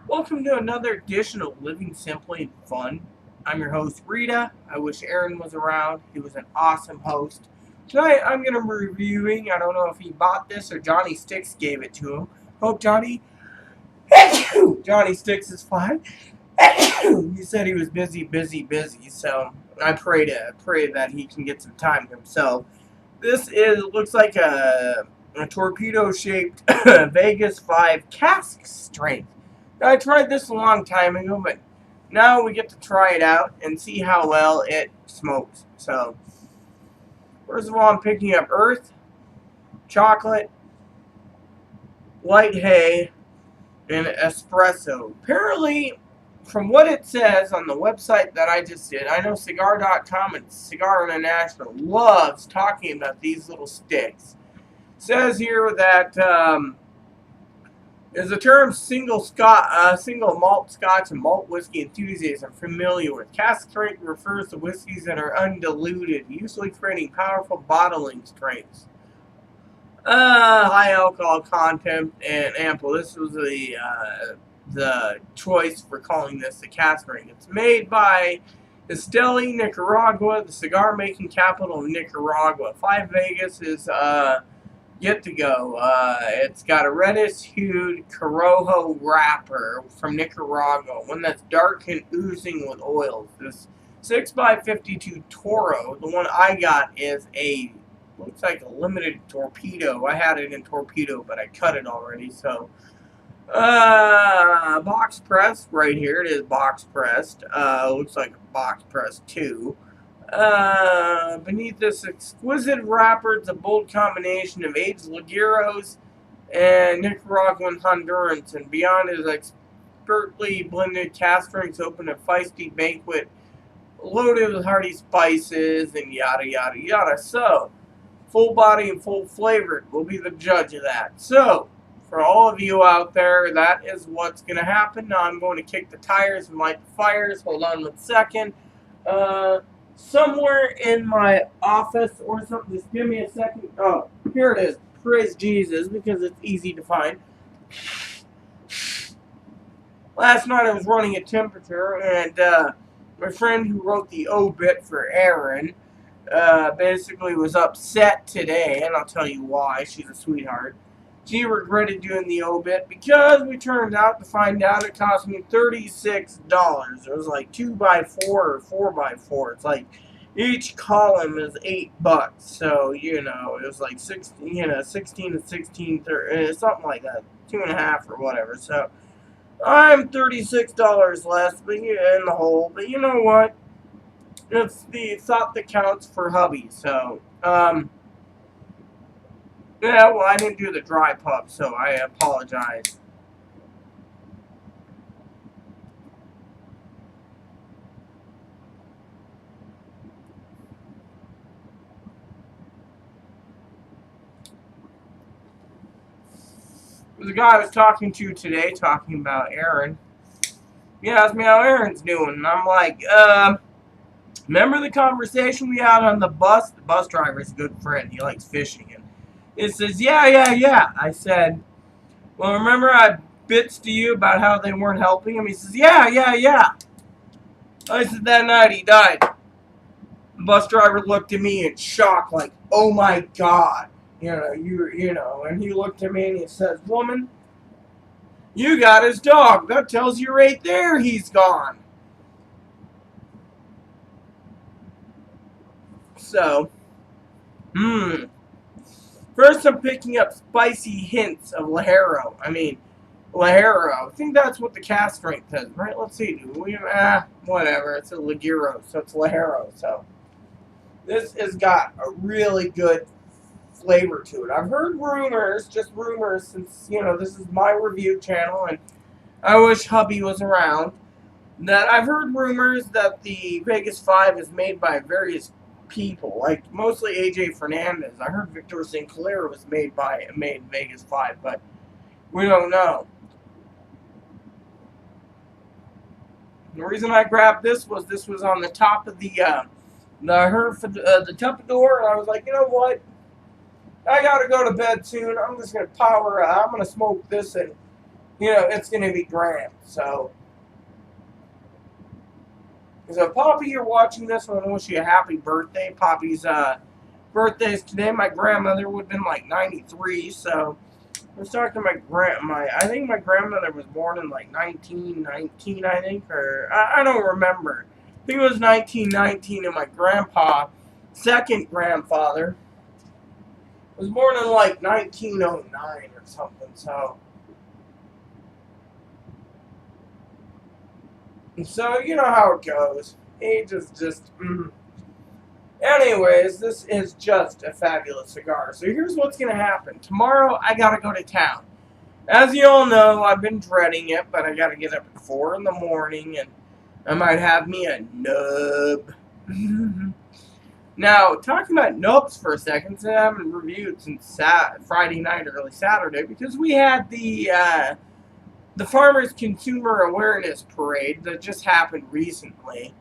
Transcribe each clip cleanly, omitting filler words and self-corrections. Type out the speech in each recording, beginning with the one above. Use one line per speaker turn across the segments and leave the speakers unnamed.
Welcome to another edition of Living Simply and Fun. I'm your host, Rita. I wish Aaron was around. He was an awesome host. Tonight I'm going to be reviewing, I don't know if he bought this or Johnny Sticks gave it to him. Hope Johnny Sticks is fine. He said he was busy, so I pray that he can get some time to himself. Looks like a torpedo-shaped Vegas 5 cask strength. I tried this a long time ago, but now we get to try it out and see how well it smokes. So, first of all, I'm picking up earth, chocolate, light hay, and espresso. Apparently, from what it says on the website that I just did, I know Cigar.com and Cigar International loves talking about these little sticks. It says here that is the term single malt Scotch and malt whiskey enthusiasts are familiar with. Cask strength refers to whiskeys that are undiluted, usually creating powerful bottling strengths. High alcohol content and ample. This was the choice for calling this the cask strength. It's made by Esteli, Nicaragua, the cigar-making capital of Nicaragua. 5 Vegas is yet to go. It's got a reddish-hued Corojo wrapper from Nicaragua, one that's dark and oozing with oils. This 6x52 Toro, the one I got, looks like a limited torpedo. I had it in torpedo, but I cut it already, so. Box pressed, right here, it is box pressed. Looks like a box pressed too. Beneath this exquisite wrapper, it's a bold combination of aged Ligeros and Nicaraguan Hondurans, and beyond is expertly blended cask strengths open a feisty banquet loaded with hearty spices and yada yada yada. So, full body and full flavored will be the judge of that. So, for all of you out there, that is what's going to happen. Now I'm going to kick the tires and light the fires. Hold on 1 second. Somewhere in my office or something. Just give me a second. Oh, here it is. Praise Jesus, because it's easy to find. Last night I was running a temperature, and my friend who wrote the obit for Aaron basically was upset today, and I'll tell you why. She's a sweetheart. She regretted doing the obit because we turned out to find out it cost me $36. It was like 2x4 or 4x4. It's like each column is $8. So, it was like 16 and 16, 30, something like that. 2.5 or whatever. So, I'm $36 less in the hole. But you know what? It's the thought that counts for hubby. So, yeah, well, I didn't do the dry pup, so I apologize. There's a guy I was talking to today, talking about Aaron. He asked me how Aaron's doing, and I'm like, remember the conversation we had on the bus? The bus driver's a good friend. He likes fishing, and it says, yeah. I said, well, remember I bits to you about how they weren't helping him? He says, yeah. I said, that night he died. The bus driver looked at me in shock, like, oh my God. And he looked at me and he says, woman, you got his dog. That tells you right there he's gone. So, First, I'm picking up spicy hints of Lajero. I think that's what the cask strength says, right? Let's see. Whatever. It's a Ligero, so it's Lajero. So, this has got a really good flavor to it. I've heard rumors, since, this is my review channel, and I wish hubby was around, that I've heard rumors that the Vegas 5 is made by various people, like mostly AJ Fernandez. I heard Victor Sinclair was made Vegas 5, but we don't know. The reason I grabbed this was on the top of the top door, and I was like, you know what? I gotta go to bed soon. I'm just gonna I'm gonna smoke this and it's going to be grand. So Poppy, you're watching this, I want to wish you a happy birthday. Poppy's birthday's today. My grandmother would have been like 93, so I was talking to I think my grandmother was born in like 1919, I think, or I don't remember. I think it was 1919, and my grandpa, second grandfather, was born in like 1909 or something, so you know how it goes. Age is just, Anyways, this is just a fabulous cigar. So here's what's going to happen. Tomorrow, I got to go to town. As you all know, I've been dreading it, but I got to get up at 4 in the morning, and I might have me a nub. Now, talking about nubs for a second, so I haven't reviewed since Friday night, early Saturday, because we had the Farmers Consumer Awareness Parade that just happened recently.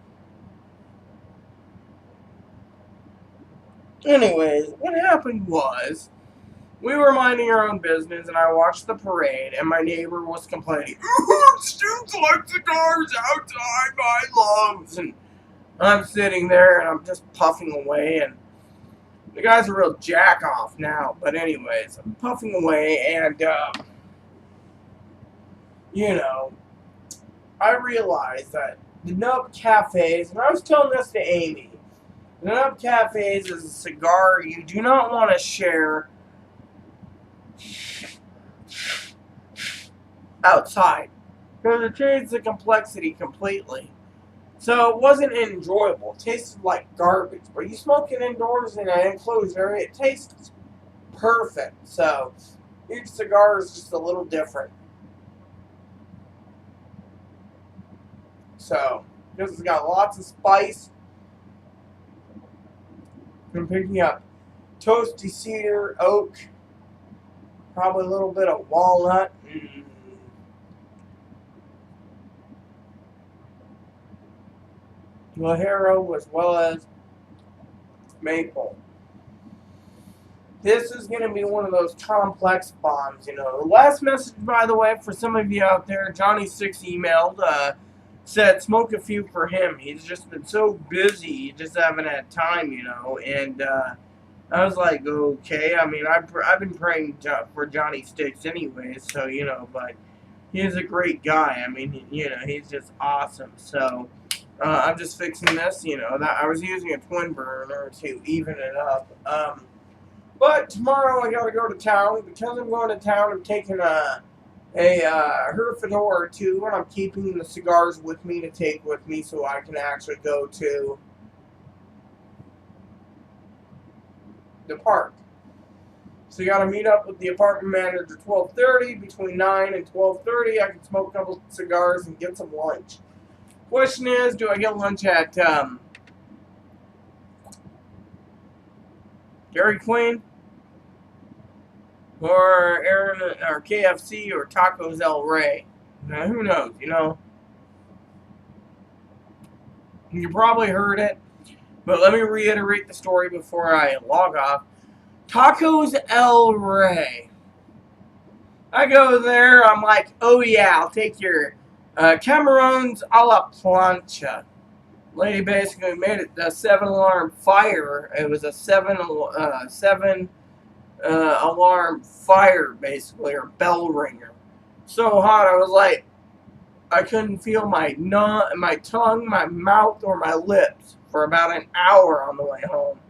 Anyways, what happened was, we were minding our own business, and I watched the parade, and my neighbor was complaining, "Students like cigars outside my lungs," and I'm sitting there, and I'm just puffing away, and the guy's a real jack-off now, but anyways, I'm puffing away, and, I realized that the Nub Cafes, and I was telling this to Amy, the Nub Cafes is a cigar you do not want to share outside, because it changes the complexity completely. So it wasn't enjoyable. It tasted like garbage. But you smoke it indoors in an enclosed area, it tastes perfect. So each cigar is just a little different. So this has got lots of spice. I'm picking up toasty cedar, oak, probably a little bit of walnut, and Lajero, as well as maple. This is going to be one of those complex bombs, The last message, by the way, for some of you out there, Johnny6 emailed, said smoke a few for him. He's just been so busy, he just haven't had time, and I was like, okay. I mean, I've been praying for Johnny Sticks anyways, so, but he's a great guy. I mean, he's just awesome. So I'm just fixing this, that I was using a twin burner to even it up. But tomorrow I got to go to town. Because I'm going to town, I'm taking a Herfador or two, and I'm keeping the cigars with me to take with me so I can actually go to the park. So you got to meet up with the apartment manager at 12:30. Between 9 and 12:30, I can smoke a couple cigars and get some lunch. Question is, do I get lunch at Dairy Queen, or KFC, or Tacos El Rey? Now, who knows, You probably heard it, but let me reiterate the story before I log off. Tacos El Rey. I go there, I'm like, oh yeah, I'll take your Camarones a la plancha. Lady basically made it a 7-alarm fire. It was a 7 alarm fire, basically, or bell ringer. So hot, I was like, I couldn't feel my tongue, my mouth, or my lips for about an hour on the way home.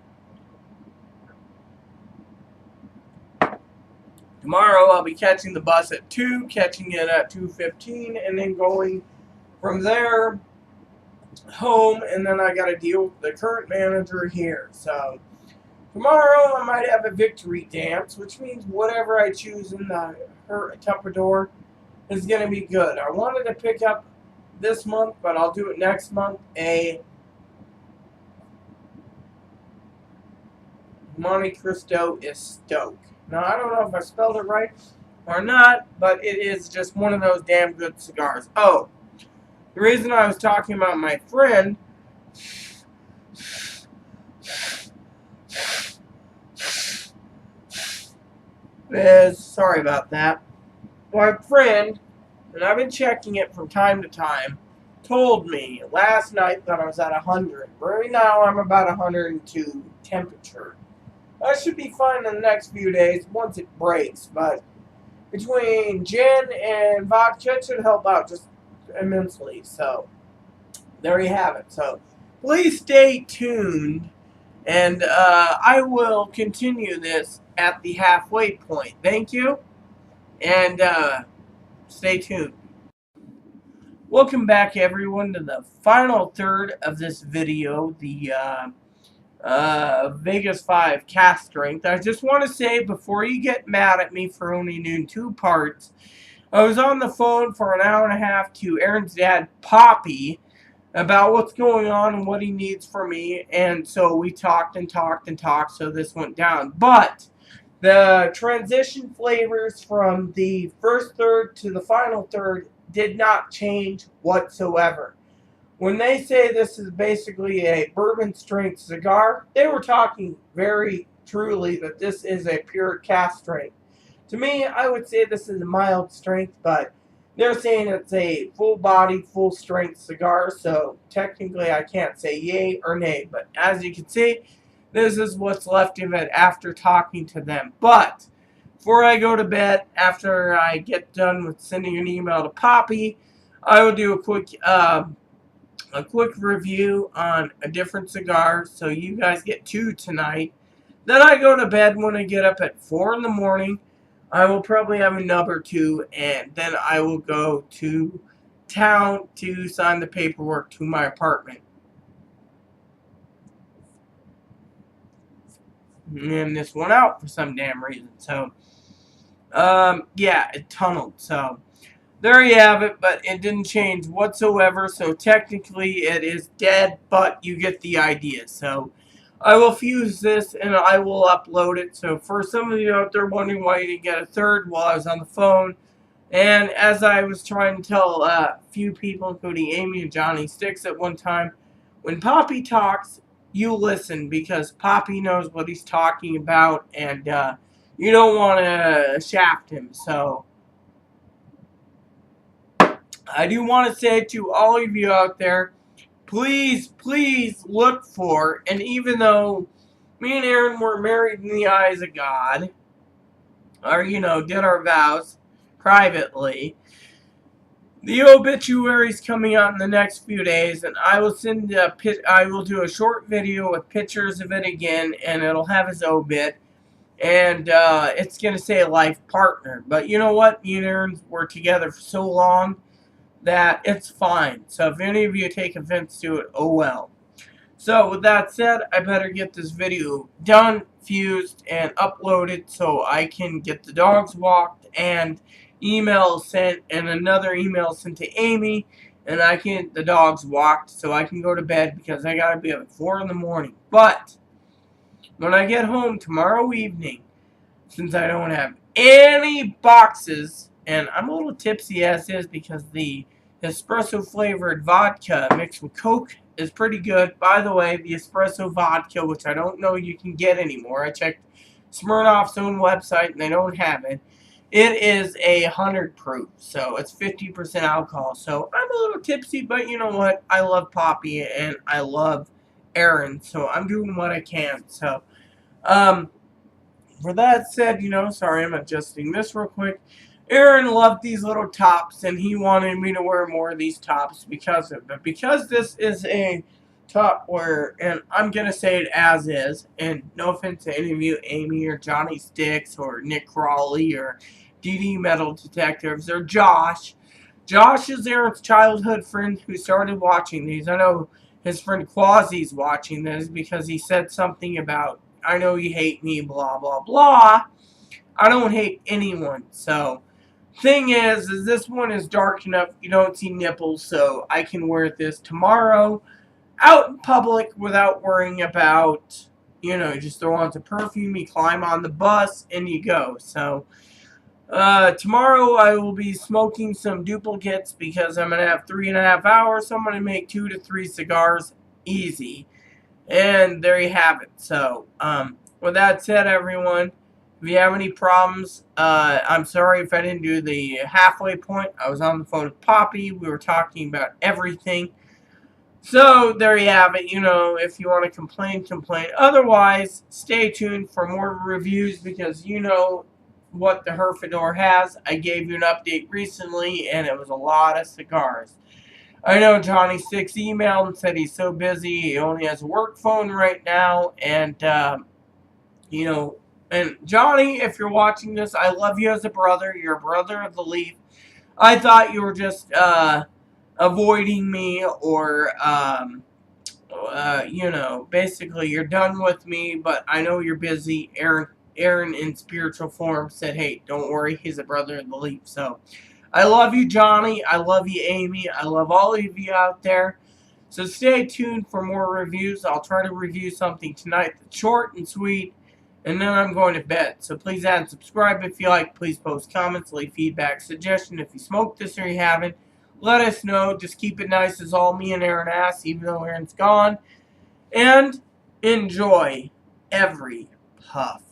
Tomorrow I'll be catching the bus at 2, catching it at 2:15, and then going from there home, and then I got to deal with the current manager here. So tomorrow I might have a victory dance, which means whatever I choose in the Tupperware is going to be good. I wanted to pick up this month, but I'll do it next month, a Monte Cristo Estoque. Now, I don't know if I spelled it right or not, but it is just one of those damn good cigars. Oh, the reason I was talking about my friend is, sorry about that, my friend and I've been checking it from time to time, told me last night that I was at 100. Right now I'm about 102 temperature. I should be fine in the next few days once it breaks, but between gin and vodka, it should help out just immensely. So there you have it. So please stay tuned, and I will continue this at the halfway point. Thank you, and stay tuned. Welcome back, everyone, to the final third of this video, the Vegas 5 cask strength. I just want to say, before you get mad at me for only doing 2 parts, I was on the phone for an hour and a half to Aaron's dad, Poppy, about what's going on and what he needs from me, and so we talked and talked and talked, so this went down. But the transition flavors from the first third to the final third did not change whatsoever. When they say this is basically a bourbon strength cigar, they were talking very truly that this is a pure cask strength. To me, I would say this is a mild strength, but they're saying it's a full-bodied, full-strength cigar, so technically I can't say yay or nay. But as you can see, this is what's left of it after talking to them. But before I go to bed, after I get done with sending an email to Poppy, I will do a quick review on a different cigar, so you guys get 2 tonight. Then I go to bed. When I get up at 4 in the morning, I will probably have another 2, and then I will go to town to sign the paperwork to my apartment. And this went out for some damn reason. So, yeah, it tunneled. So, there you have it, but it didn't change whatsoever. So, technically, it is dead, but you get the idea. So, I will fuse this and I will upload it. So, for some of you out there wondering why you didn't get a third while I was on the phone, and as I was trying to tell a few people, including Amy and Johnny Sticks at one time, when Poppy talks, you listen, because Poppy knows what he's talking about, and you don't want to shaft him. So I do want to say to all of you out there, please, please look for, and even though me and Aaron were married in the eyes of God, or, did our vows privately, the obituary is coming out in the next few days, and I will I will do a short video with pictures of it again, and it'll have his obit, and it's going to say life partner. But you know what? Me and Aaron were together for so long that it's fine. So if any of you take offense to it, oh well. So with that said, I better get this video done, fused, and uploaded so I can get the dogs walked and email sent, and another email sent to Amy, and I can get the dogs walked so I can go to bed, because I gotta be up at 4 in the morning. But when I get home tomorrow evening, since I don't have any boxes, and I'm a little tipsy as is because the espresso flavored vodka mixed with Coke is pretty good. By the way, the espresso vodka, which I don't know you can get anymore, I checked Smirnoff's own website and they don't have it. It is 100 proof, so it's 50% alcohol. So I'm a little tipsy, but you know what? I love Poppy and I love Aaron, so I'm doing what I can. So, for that said, sorry, I'm adjusting this real quick. Aaron loved these little tops, and he wanted me to wear more of these tops because of it. But because this is a top wear, and I'm going to say it as is, and no offense to any of you, Amy or Johnny Sticks or Nick Crawley or DD Metal Detectives or Josh. Josh is Aaron's childhood friend who started watching these. I know his friend Quasi's watching this because he said something about, I know you hate me, blah, blah, blah. I don't hate anyone. So, thing is this one is dark enough you don't see nipples, so I can wear this tomorrow out in public without worrying about, just throw on some perfume, you climb on the bus, and you go. So, tomorrow I will be smoking some duplicates because I'm going to have 3.5 hours, so I'm going to make 2 to 3 cigars easy. And there you have it. So, with that said, everyone, If you have any problems, I'm sorry if I didn't do the halfway point. I was on the phone with Poppy. We were talking about everything. So, there you have it. You know, if you want to complain, complain. Otherwise, stay tuned for more reviews because you know what the Herfador has. I gave you an update recently, and it was a lot of cigars. I know Johnny Six emailed and said he's so busy. He only has a work phone right now, and you know, and Johnny, if you're watching this, I love you as a brother. You're a brother of the Leaf. I thought you were just avoiding me, or you know, basically you're done with me. But I know you're busy. Aaron, in spiritual form, said, "Hey, don't worry. He's a brother of the Leaf." So, I love you, Johnny. I love you, Amy. I love all of you out there. So stay tuned for more reviews. I'll try to review something tonight that's short and sweet, and then I'm going to bed. So please add and subscribe if you like. Please post comments, leave feedback, suggestion. If you smoked this or you haven't, let us know. Just keep it nice as all me and Aaron ask, even though Aaron's gone. And enjoy every puff.